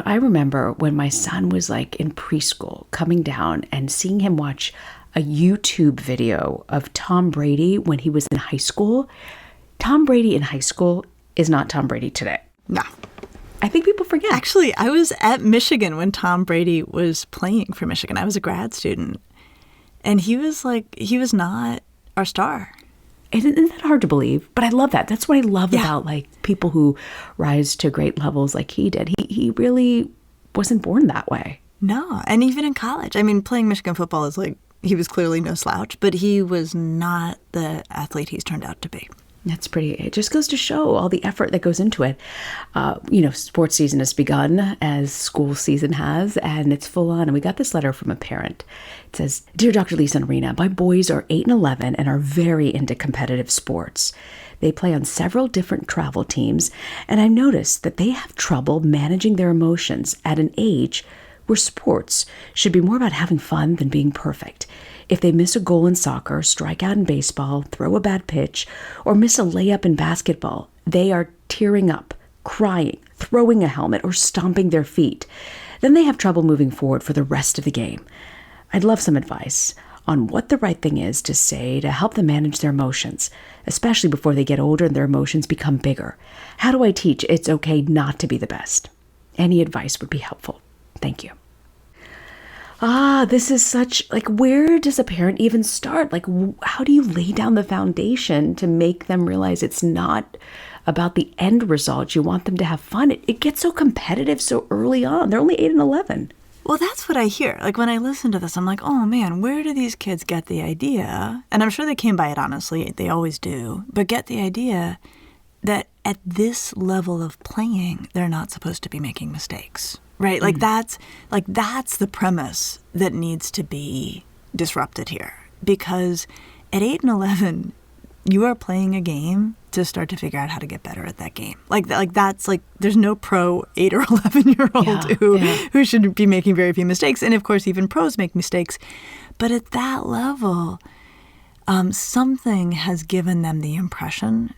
I remember when my son was like in preschool coming down and seeing him watch a YouTube video of Tom Brady when he was in high school. Tom Brady in high school is not Tom Brady today. No. I think people forget. Actually, I was at Michigan when Tom Brady was playing for Michigan. I was a grad student. And he was not our star. Isn't that hard to believe? But I love that. That's what I love about like people who rise to great levels like he did. He really wasn't born that way. No. And even in college. I mean, playing Michigan football is like, he was clearly no slouch, but he was not the athlete he's turned out to be. That's pretty, it just goes to show all the effort that goes into it. Sports season has begun as school season has, and it's full on. And we got this letter from a parent. It says, "Dear Dr. Lisa and Reena, my boys are 8 and 11 and are very into competitive sports. They play on several different travel teams, and I noticed that they have trouble managing their emotions at an age where sports should be more about having fun than being perfect. If they miss a goal in soccer, strike out in baseball, throw a bad pitch, or miss a layup in basketball, they are tearing up, crying, throwing a helmet, or stomping their feet. Then they have trouble moving forward for the rest of the game. I'd love some advice on what the right thing is to say to help them manage their emotions, especially before they get older and their emotions become bigger. How do I teach it's okay not to be the best? Any advice would be helpful. Thank you." This is such, like, where does a parent even start? Like, how do you lay down the foundation to make them realize it's not about the end result? You want them to have fun. It gets so competitive so early on. They're only 8 and 11. Well, that's what I hear. Like, when I listen to this, I'm like, oh, man, where do these kids get the idea? And I'm sure they came by it, honestly. They always do. But get the idea that at this level of playing, they're not supposed to be making mistakes. Right? Like that's the premise that needs to be disrupted here. Because at 8 and 11, you are playing a game to start to figure out how to get better at that game. That's there's no pro 8 or 11-year-old who should be making very few mistakes. And of course, even pros make mistakes. But at that level, something has given them the impression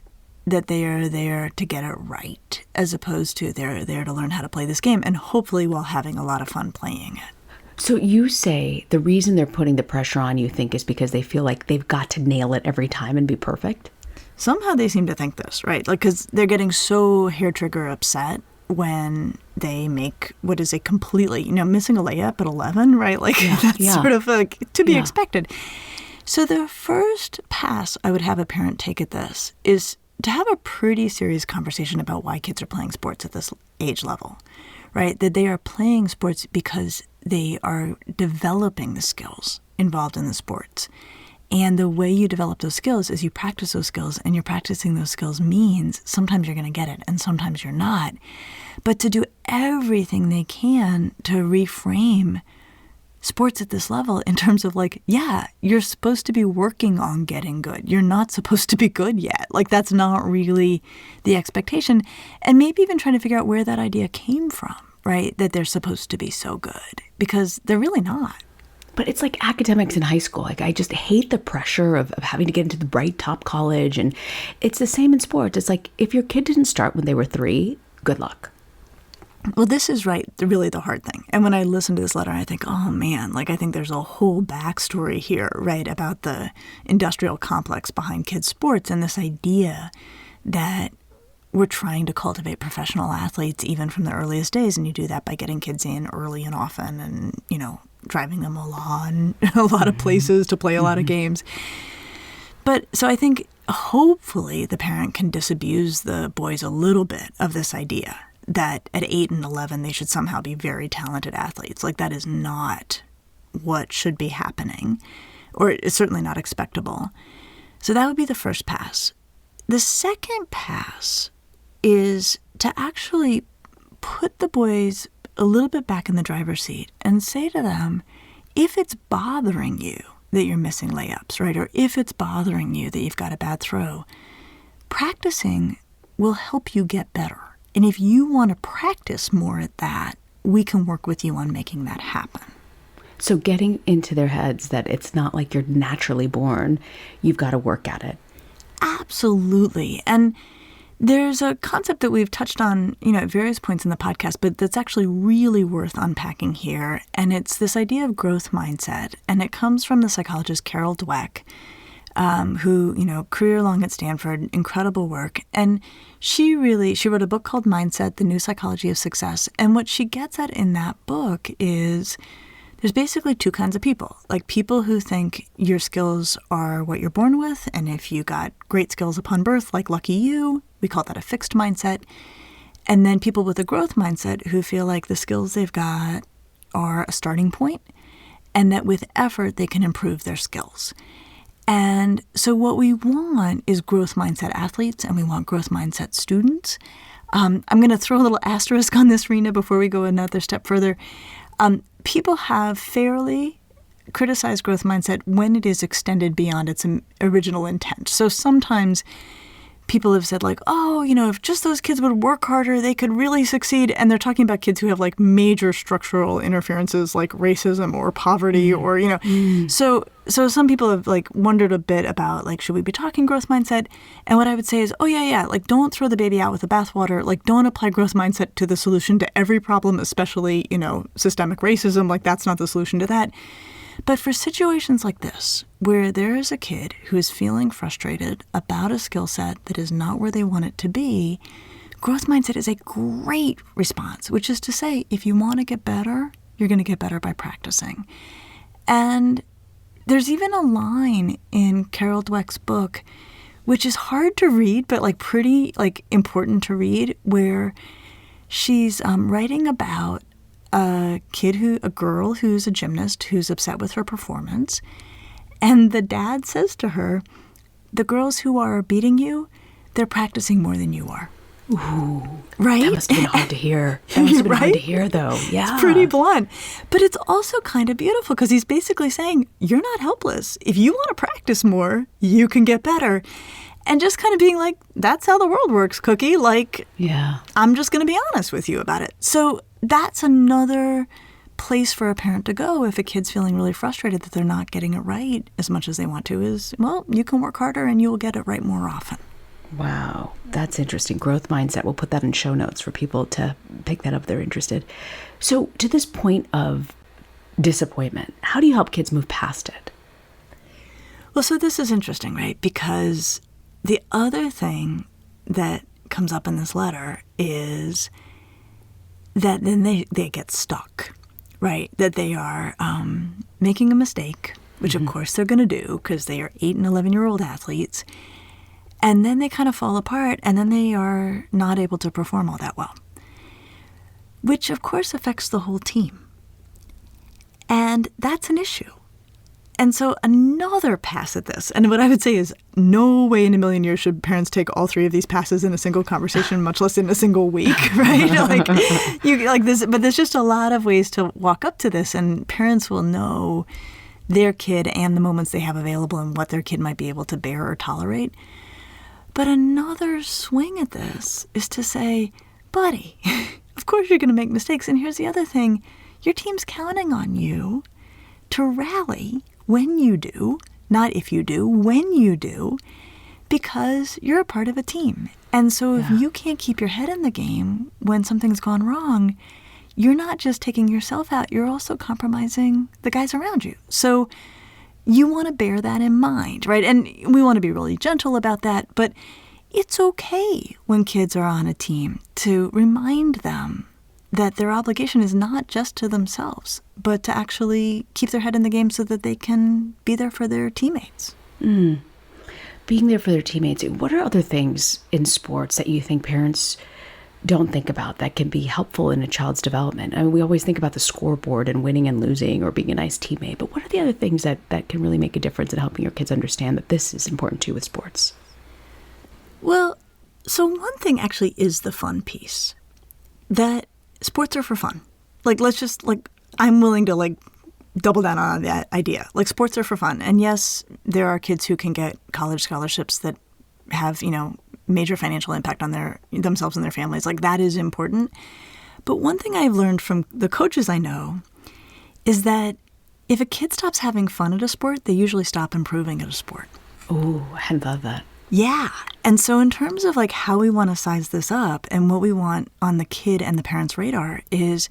that they are there to get it right, as opposed to they're there to learn how to play this game, and hopefully while having a lot of fun playing it. So you say the reason they're putting the pressure on, you think, is because they feel like they've got to nail it every time and be perfect? Somehow they seem to think this, right? Like, because they're getting so hair-trigger upset when they make what is a completely, missing a layup at 11, right? Like, that's sort of like to be expected. So the first pass I would have a parent take at this is to have a pretty serious conversation about why kids are playing sports at this age level, right? That they are playing sports because they are developing the skills involved in the sports. And the way you develop those skills is you practice those skills, and you're practicing those skills means sometimes you're going to get it and sometimes you're not. But to do everything they can to reframe sports at this level in terms of you're supposed to be working on getting good. You're not supposed to be good yet. Like, that's not really the expectation. And maybe even trying to figure out where that idea came from, right? That they're supposed to be so good, because they're really not. But it's like academics in high school. Like, I just hate the pressure of having to get into the bright top college. And it's the same in sports. It's like, if your kid didn't start when they were 3, good luck. Well, this is really the hard thing. And when I listen to this letter, I think, oh man, I think there's a whole backstory here, right, about the industrial complex behind kids' sports and this idea that we're trying to cultivate professional athletes even from the earliest days. And you do that by getting kids in early and often and, driving them along a lot of places to play a lot of games. But so I think hopefully the parent can disabuse the boys a little bit of this idea that at 8 and 11, they should somehow be very talented athletes. Like, that is not what should be happening, or it's certainly not expectable. So that would be the first pass. The second pass is to actually put the boys a little bit back in the driver's seat and say to them, if it's bothering you that you're missing layups, right, or if it's bothering you that you've got a bad throw, practicing will help you get better. And if you want to practice more at that, we can work with you on making that happen. So getting into their heads that it's not like you're naturally born, you've got to work at it. Absolutely. And There's a concept that we've touched on, at various points in the podcast, but that's actually really worth unpacking here. And it's this idea of growth mindset. And it comes from the psychologist Carol Dweck, who, career long at Stanford, incredible work. And she wrote a book called Mindset, The New Psychology of Success. And what she gets at in that book is there's basically two kinds of people, like people who think your skills are what you're born with. And if you got great skills upon birth, like lucky you, we call that a fixed mindset. And then people with a growth mindset who feel like the skills they've got are a starting point and that with effort, they can improve their skills. And so what we want is growth mindset athletes and we want growth mindset students. I'm going to throw a little asterisk on this, Reena, before we go another step further. People have fairly criticized growth mindset when it is extended beyond its original intent. So sometimes people have said like, if just those kids would work harder, they could really succeed. And they're talking about kids who have like major structural interferences like racism or poverty or. So some people have like wondered a bit about like, should we be talking growth mindset? And what I would say is, like don't throw the baby out with the bathwater. Like don't apply growth mindset to the solution to every problem, especially, systemic racism. Like that's not the solution to that. But for situations like this, where there is a kid who is feeling frustrated about a skill set that is not where they want it to be, growth mindset is a great response, which is to say, if you want to get better, you're going to get better by practicing. And there's even a line in Carol Dweck's book, which is hard to read, but like pretty like important to read, where she's writing about a girl who's a gymnast who's upset with her performance. And the dad says to her, the girls who are beating you, they're practicing more than you are. Ooh, right? That must have been hard to hear. That must have been hard to hear, though. Yeah. It's pretty blunt. But it's also kind of beautiful because he's basically saying, you're not helpless. If you want to practice more, you can get better. And just kind of being like, that's how the world works, Cookie. Like, yeah, I'm just going to be honest with you about it. So that's another place for a parent to go if a kid's feeling really frustrated that they're not getting it right as much as they want to is, well, you can work harder and you will get it right more often. Wow, that's interesting. Growth mindset. We'll put that in show notes for people to pick that up if they're interested. So to this point of disappointment, how do you help kids move past it? Well, so this is interesting, right? Because the other thing that comes up in this letter is that then they get stuck, right? That they are making a mistake, which of course they're going to do because they are 8 and 11-year-old athletes. And then they kind of fall apart and then they are not able to perform all that well, which of course affects the whole team. And that's an issue. And so another pass at this, and what I would say is no way in a million years should parents take all 3 of these passes in a single conversation, much less in a single week, right? But there's just a lot of ways to walk up to this, and parents will know their kid and the moments they have available and what their kid might be able to bear or tolerate. But another swing at this is to say, buddy, of course you're going to make mistakes. And here's the other thing. Your team's counting on you to rally when you do, not if you do, when you do, because you're a part of a team. And so if you can't keep your head in the game when something's gone wrong, you're not just taking yourself out, you're also compromising the guys around you. So you want to bear that in mind, right? And we want to be really gentle about that, but it's okay when kids are on a team to remind them that their obligation is not just to themselves, but to actually keep their head in the game so that they can be there for their teammates. Being there for their teammates. What are other things in sports that you think parents don't think about that can be helpful in a child's development? I mean, we always think about the scoreboard and winning and losing or being a nice teammate, but what are the other things that can really make a difference in helping your kids understand that this is important too with sports? Well, so one thing actually is the fun piece, that sports are for fun. I'm willing to double down on that idea. Sports are for fun. And yes, there are kids who can get college scholarships that have, major financial impact on themselves and their families. That is important. But one thing I've learned from the coaches I know is that if a kid stops having fun at a sport, they usually stop improving at a sport. Oh, I hadn't thought of that. Yeah. And so in terms of like how we want to size this up and what we want on the kid and the parent's radar is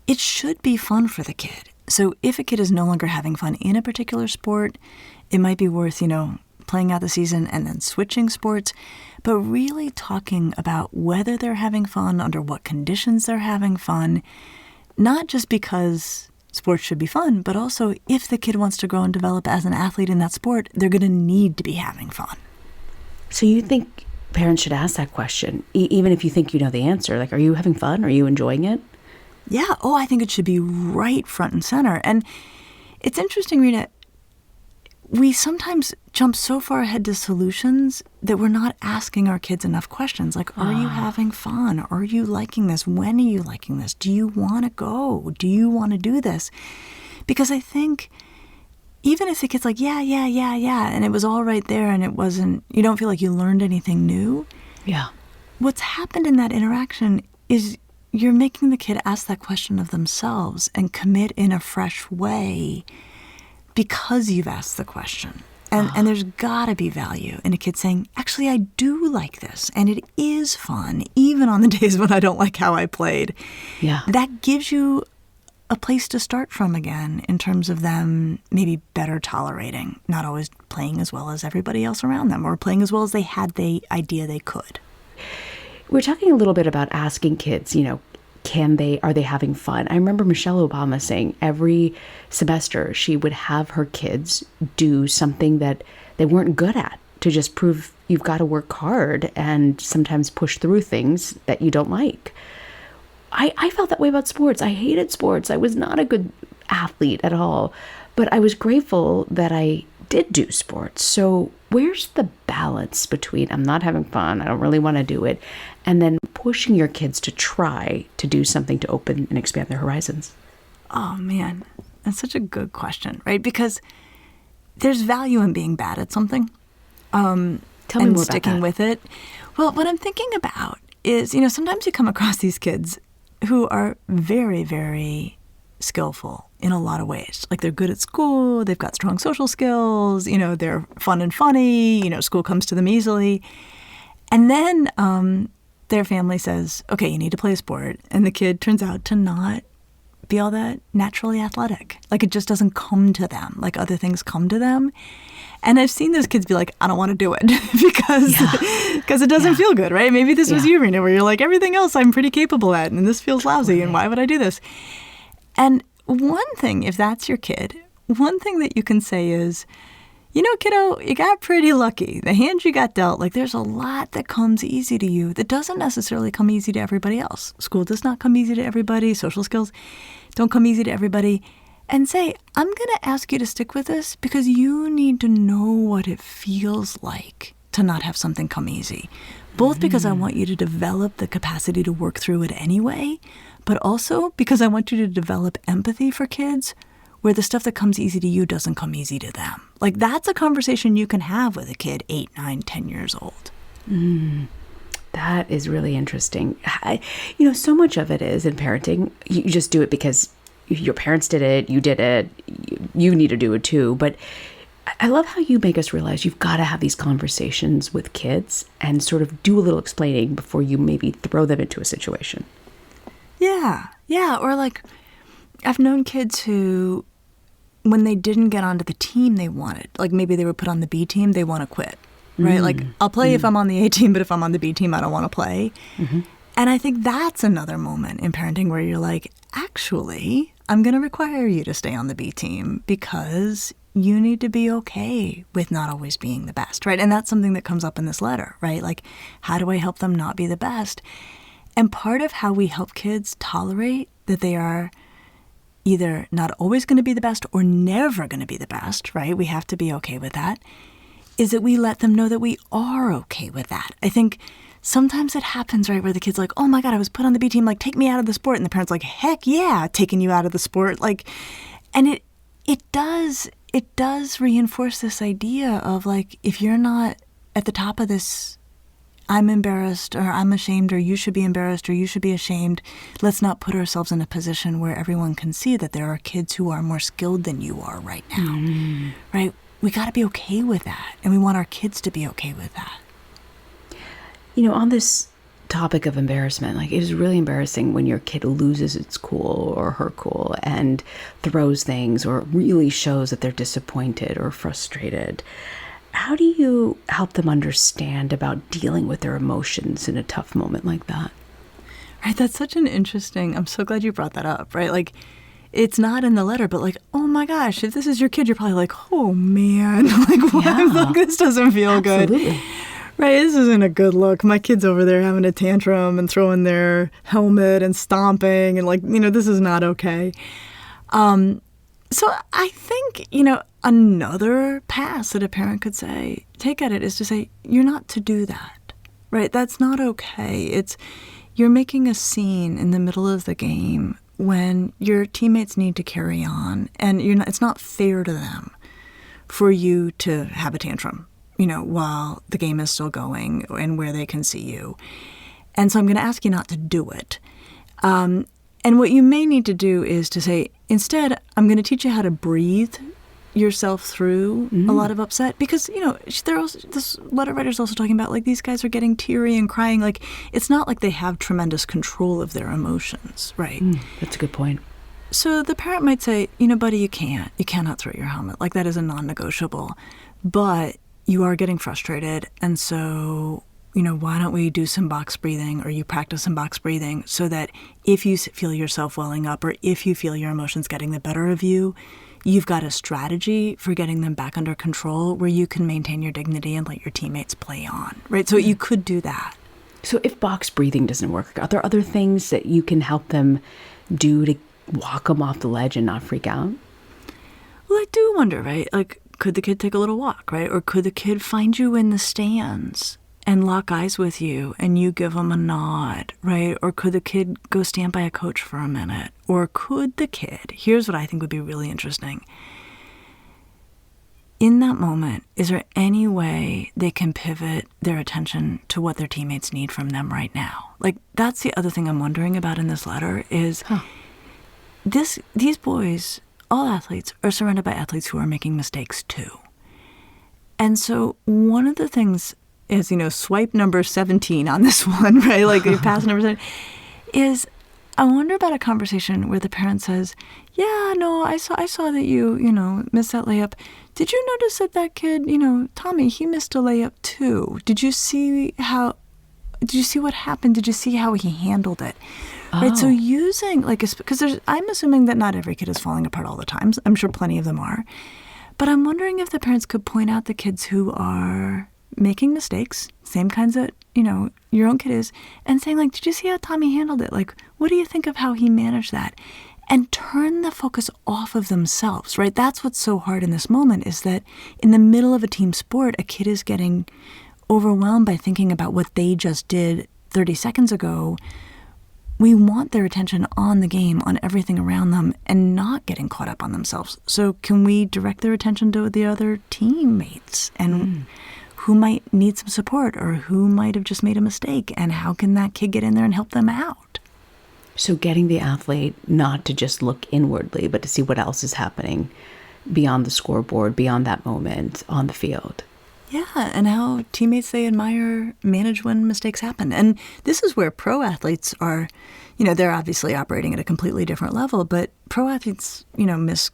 it should be fun for the kid. So if a kid is no longer having fun in a particular sport, it might be worth, playing out the season and then switching sports, but really talking about whether they're having fun, under what conditions they're having fun, not just because sports should be fun, but also if the kid wants to grow and develop as an athlete in that sport, they're going to need to be having fun. So you think parents should ask that question, even if you think you know the answer? Like, are you having fun? Are you enjoying it? Yeah. Oh, I think it should be right front and center. And it's interesting, Reena, we sometimes jump so far ahead to solutions that we're not asking our kids enough questions. Like, are you having fun? Are you liking this? When are you liking this? Do you want to go? Do you want to do this? Because I think even if the kid's like, yeah, and it was all right there and it wasn't, you don't feel like you learned anything new. Yeah. What's happened in that interaction is you're making the kid ask that question of themselves and commit in a fresh way because you've asked the question. And there's got to be value in a kid saying, actually, I do like this, and it is fun, even on the days when I don't like how I played. Yeah. That gives you a place to start from again in terms of them maybe better tolerating, not always playing as well as everybody else around them or playing as well as they had the idea they could. We're talking a little bit about asking kids, are they having fun? I remember Michelle Obama saying every semester she would have her kids do something that they weren't good at to just prove you've got to work hard and sometimes push through things that you don't like. I felt that way about sports. I hated sports. I was not a good athlete at all, but I was grateful that I did do sports. So where's the balance between I'm not having fun, I don't really want to do it, and then pushing your kids to try to do something to open and expand their horizons? Oh, man, that's such a good question, right? Because there's value in being bad at something. Tell me more and about sticking that. with it. Well, what I'm thinking about is, sometimes you come across these kids who are very, very skillful in a lot of ways. Like they're good at school, they've got strong social skills, they're fun and funny, school comes to them easily. And then their family says, okay, you need to play a sport. And the kid turns out to not be all that naturally athletic. Like it just doesn't come to them, like other things come to them. And I've seen those kids be like, I don't want to do it because it doesn't feel good, right? Maybe this was you, Reena, where you're like, everything else I'm pretty capable at, and this feels lousy, and why would I do this? And one thing, if that's your kid, one thing that you can say is, kiddo, you got pretty lucky. The hand you got dealt, like there's a lot that comes easy to you that doesn't necessarily come easy to everybody else. School does not come easy to everybody. Social skills don't come easy to everybody. And say, I'm going to ask you to stick with this because you need to know what it feels like to not have something come easy. Both because I want you to develop the capacity to work through it anyway, but also because I want you to develop empathy for kids where the stuff that comes easy to you doesn't come easy to them. Like that's a conversation you can have with a kid 8, 9, 10 years old. That is really interesting. So much of it is in parenting, you just do it because your parents did it, you did it, you need to do it too. But I love how you make us realize you've got to have these conversations with kids and sort of do a little explaining before you maybe throw them into a situation. Yeah. Or like, I've known kids who, when they didn't get onto the team they wanted, like maybe they were put on the B team, they want to quit, right? Like, I'll play if I'm on the A team, but if I'm on the B team, I don't want to play. And I think that's another moment in parenting where you're like, actually, I'm going to require you to stay on the B team because you need to be okay with not always being the best, right? And that's something that comes up in this letter, right? Like, how do I help them not be the best? And part of how we help kids tolerate that they are either not always going to be the best or never going to be the best, right? We have to be okay with that, is that we let them know that we are okay with that. I think sometimes it happens, right, where the kid's like, oh my God, I was put on the B team, like, take me out of the sport. And the parent's like, heck yeah, taking you out of the sport. Like, and it does reinforce this idea of like, if you're not at the top of this, I'm embarrassed or I'm ashamed or you should be embarrassed or you should be ashamed. Let's not put ourselves in a position where everyone can see that there are kids who are more skilled than you are right now, right? we got to be okay with that. And we want our kids to be okay with that. On this topic of embarrassment, like, it is really embarrassing when your kid loses its cool or her cool and throws things or really shows that they're disappointed or frustrated. How do you help them understand about dealing with their emotions in a tough moment like that? Right, that's such an interesting, I'm so glad you brought that up, right? Like, it's not in the letter, but like, oh my gosh, if this is your kid, you're probably like, oh man, like, what? Yeah. Like, this doesn't feel Absolutely. good. Right, this isn't a good look. My kid's over there having a tantrum and throwing their helmet and stomping and like, this is not okay. So I think, another pass that a parent could take at it is to say, you're not to do that, right? That's not okay. You're making a scene in the middle of the game when your teammates need to carry on, and it's not fair to them for you to have a tantrum, while the game is still going and where they can see you. And so I'm going to ask you not to do it. And what you may need to do is to say, instead, I'm going to teach you how to breathe yourself through a lot of upset. Because, this letter writer's also talking about, like, these guys are getting teary and crying. Like, it's not like they have tremendous control of their emotions, right? That's a good point. So the parent might say, buddy, you cannot throw your helmet. Like, that is a non-negotiable. But you are getting frustrated, and so, why don't we do some box breathing, or you practice some box breathing, so that if you feel yourself welling up, or if you feel your emotions getting the better of you, you've got a strategy for getting them back under control where you can maintain your dignity and let your teammates play on, right? So you could do that. So if box breathing doesn't work, are there other things that you can help them do to walk them off the ledge and not freak out? Well, I do wonder, right? Like, could the kid take a little walk, right? Or could the kid find you in the stands and lock eyes with you and you give them a nod, right? Or could the kid go stand by a coach for a minute? Or could the kid, here's what I think would be really interesting. In that moment, is there any way they can pivot their attention to what their teammates need from them right now? Like, that's the other thing I'm wondering about in this letter is these boys, all athletes, are surrounded by athletes who are making mistakes too. And so one of the things is, swipe number 17 on this one, right? Like, pass number 17, is I wonder about a conversation where the parent says, yeah, no, I saw that you missed that layup. Did you notice that kid, Tommy, he missed a layup too? Did you see what happened? Did you see how he handled it? Right, so using, because I'm assuming that not every kid is falling apart all the time. I'm sure plenty of them are. But I'm wondering if the parents could point out the kids who are making mistakes, same kinds that, your own kid is, and saying, like, did you see how Tommy handled it? Like, what do you think of how he managed that? And turn the focus off of themselves, right? That's what's so hard in this moment, is that in the middle of a team sport, a kid is getting overwhelmed by thinking about what they just did 30 seconds ago. We want their attention on the game, on everything around them, and not getting caught up on themselves. So can we direct their attention to the other teammates and who might need some support or who might have just made a mistake, and how can that kid get in there and help them out? So getting the athlete not to just look inwardly, but to see what else is happening beyond the scoreboard, beyond that moment on the field. Yeah, and how teammates they admire manage when mistakes happen. And this is where pro athletes are, they're obviously operating at a completely different level, but pro athletes, miss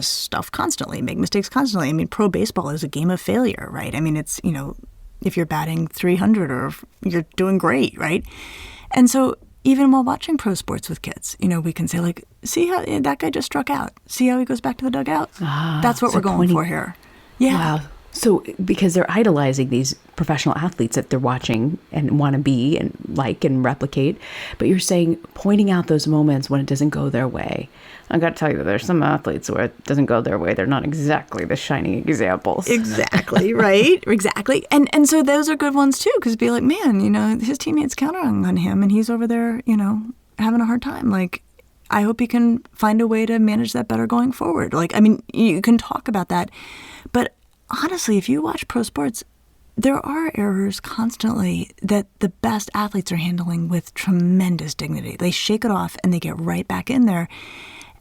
stuff constantly, make mistakes constantly. I mean, pro baseball is a game of failure, right? I mean, it's, if you're batting 300 or if you're doing great, right? And so even while watching pro sports with kids, we can say, like, see how that guy just struck out. See how he goes back to the dugout? That's what we're going for here. Yeah. Wow. So because they're idolizing these professional athletes that they're watching and want to be and like and replicate, but you're saying pointing out those moments when it doesn't go their way. I got to tell you, there's some athletes where it doesn't go their way. They're not exactly the shining examples. Exactly, right? Exactly. And so those are good ones too, because be like, man, his teammates countering on him and he's over there, having a hard time. Like, I hope he can find a way to manage that better going forward. Like, I mean, you can talk about that, but honestly, if you watch pro sports, there are errors constantly that the best athletes are handling with tremendous dignity. They shake it off and they get right back in there.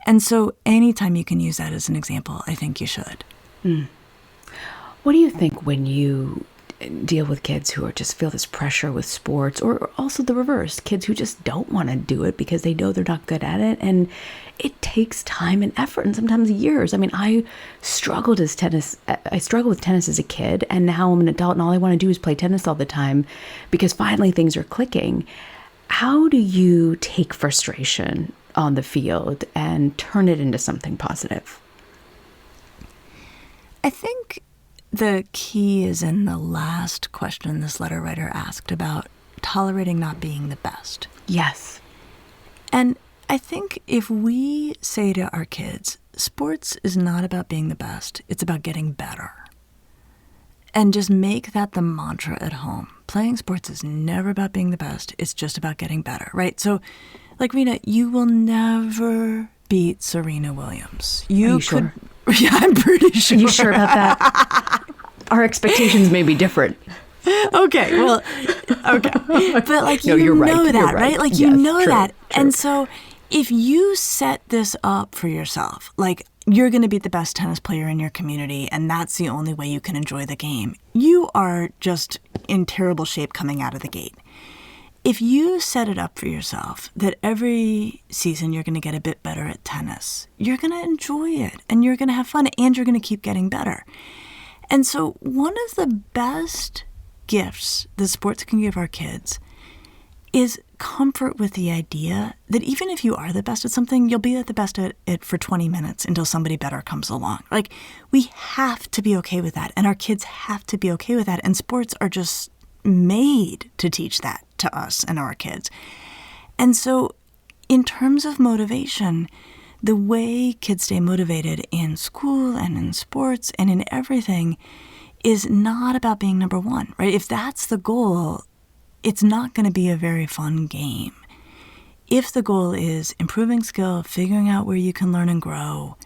And so anytime you can use that as an example, I think you should. What do you think when you deal with kids who are just feel this pressure with sports, or also the reverse, kids who just don't want to do it because they know they're not good at it, and it takes time and effort and sometimes years. I mean, I struggled with tennis as a kid, and now I'm an adult and all I want to do is play tennis all the time because finally things are clicking. How do you take frustration on the field and turn it into something positive? I think the key is in the last question this letter writer asked about tolerating not being the best. Yes. And I think if we say to our kids, sports is not about being the best, it's about getting better. And just make that the mantra at home. Playing sports is never about being the best, it's just about getting better, right? So, like Reena, you will never beat Serena Williams. Are you sure? Yeah, I'm pretty sure. Are you sure about that? Our expectations may be different. Okay. But like, no, you right. know that, You're right? Like, yes, you know true, that. True. And so if you set this up for yourself, like you're going to be the best tennis player in your community and that's the only way you can enjoy the game, you are just in terrible shape coming out of the gate. If you set it up for yourself that every season you're going to get a bit better at tennis, you're going to enjoy it and you're going to have fun and you're going to keep getting better. And so one of the best gifts that sports can give our kids is comfort with the idea that even if you are the best at something, you'll be the best at it for 20 minutes until somebody better comes along. Like, we have to be okay with that, and our kids have to be okay with that, and sports are just made to teach that to us and our kids. And so in terms of motivation, the way kids stay motivated in school and in sports and in everything is not about being number one, right? If that's the goal, it's not going to be a very fun game. If the goal is improving skill, figuring out where you can learn and grow,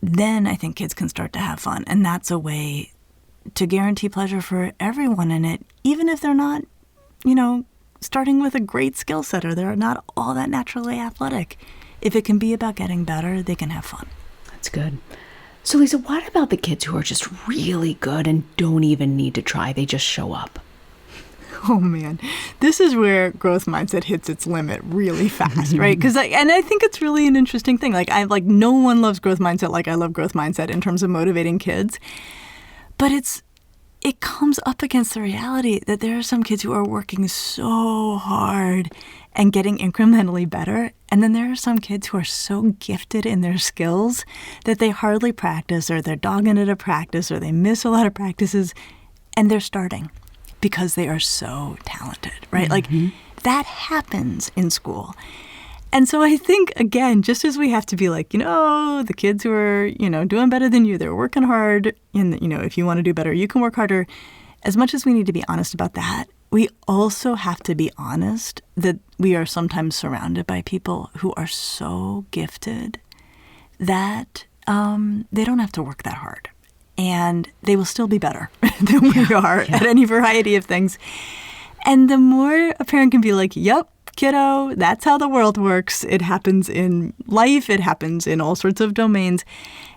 then I think kids can start to have fun. And that's a way to guarantee pleasure for everyone in it, even if they're not, starting with a great skill set or they're not all that naturally athletic. If it can be about getting better, they can have fun. That's good. So, Lisa, what about the kids who are just really good and don't even need to try? They just show up. Oh, man. This is where growth mindset hits its limit really fast, right? And I think it's really an interesting thing. No one loves growth mindset like I love growth mindset in terms of motivating kids. But it comes up against the reality that there are some kids who are working so hard and getting incrementally better. And then there are some kids who are so gifted in their skills that they hardly practice, or they're dogging it at practice, or they miss a lot of practices, and they're starting because they are so talented, right? Mm-hmm. Like, that happens in school. And so I think, again, just as we have to be like, the kids who are, doing better than you, they're working hard, and, if you want to do better, you can work harder. As much as we need to be honest about that, we also have to be honest that we are sometimes surrounded by people who are so gifted that they don't have to work that hard. And they will still be better than we are at any variety of things. And the more a parent can be like, yep, kiddo, that's how the world works. It happens in life. It happens in all sorts of domains.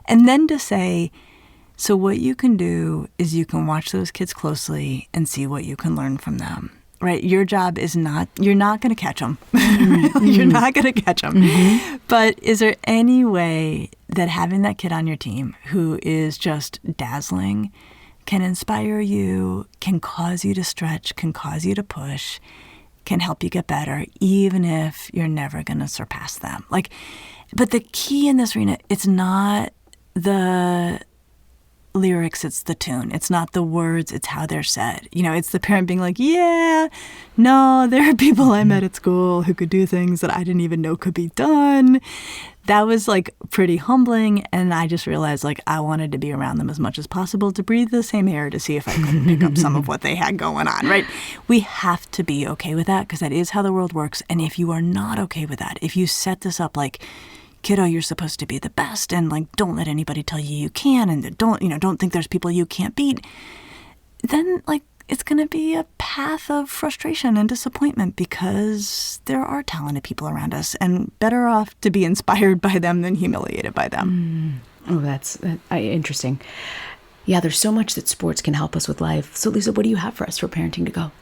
And then to say, so what you can do is you can watch those kids closely and see what you can learn from them, right? Your job is you're not going to catch them. Mm-hmm. You're not going to catch them. Mm-hmm. But is there any way that having that kid on your team who is just dazzling can inspire you, can cause you to stretch, can cause you to push, can help you get better, even if you're never going to surpass them? But the key in this, Reena, it's not the lyrics, it's the tune. It's not the words, it's how they're said. It's the parent being like, yeah, no, there are people I met at school who could do things that I didn't even know could be done. That was pretty humbling, and I just realized I wanted to be around them as much as possible to breathe the same air to see if I could pick up some of what they had going on, right? We have to be okay with that because that is how the world works. And if you are not okay with that, if you set this up kiddo, you're supposed to be the best, and don't let anybody tell you can, and don't think there's people you can't beat, then it's going to be a path of frustration and disappointment because there are talented people around us, and better off to be inspired by them than humiliated by them. Oh, that's interesting. Yeah, there's so much that sports can help us with life. So, Lisa, what do you have for us for parenting to go?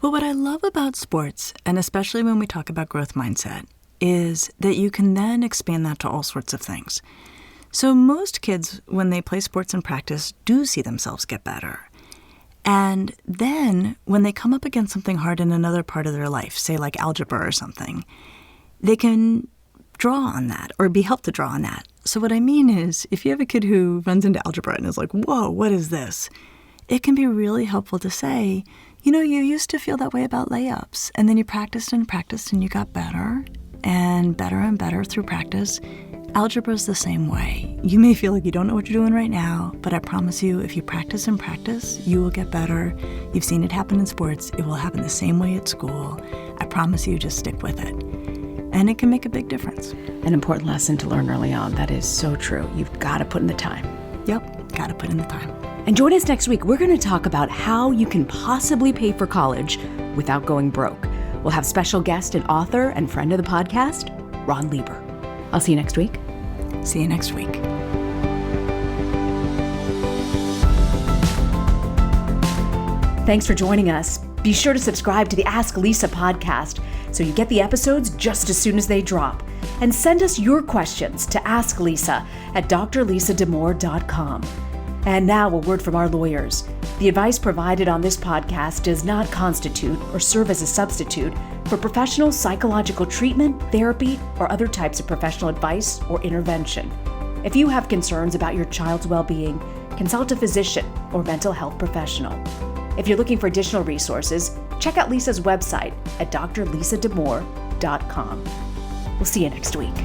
Well, what I love about sports, and especially when we talk about growth mindset, is that you can then expand that to all sorts of things. So most kids, when they play sports and practice, do see themselves get better. And then when they come up against something hard in another part of their life, say like algebra or something, they can draw on that or be helped to draw on that. So what I mean is, if you have a kid who runs into algebra and is like, whoa, what is this? It can be really helpful to say, you know, you used to feel that way about layups, and then you practiced and practiced and you got better and better through practice. Algebra is the same way. You may feel like you don't know what you're doing right now, but I promise you, if you practice and practice, you will get better. You've seen it happen in sports. It will happen the same way at school. I promise you, just stick with it. And it can make a big difference. An important lesson to learn early on. That is so true. You've got to put in the time. Yep, got to put in the time. And join us next week. We're going to talk about how you can possibly pay for college without going broke. We'll have special guest and author and friend of the podcast, Ron Lieber. I'll see you next week. See you next week. Thanks for joining us. Be sure to subscribe to the Ask Lisa podcast so you get the episodes just as soon as they drop. And send us your questions to asklisa@drlisadamore.com. And now a word from our lawyers. The advice provided on this podcast does not constitute or serve as a substitute for professional psychological treatment, therapy, or other types of professional advice or intervention. If you have concerns about your child's well-being, consult a physician or mental health professional. If you're looking for additional resources, check out Lisa's website at drlisadamore.com. We'll see you next week.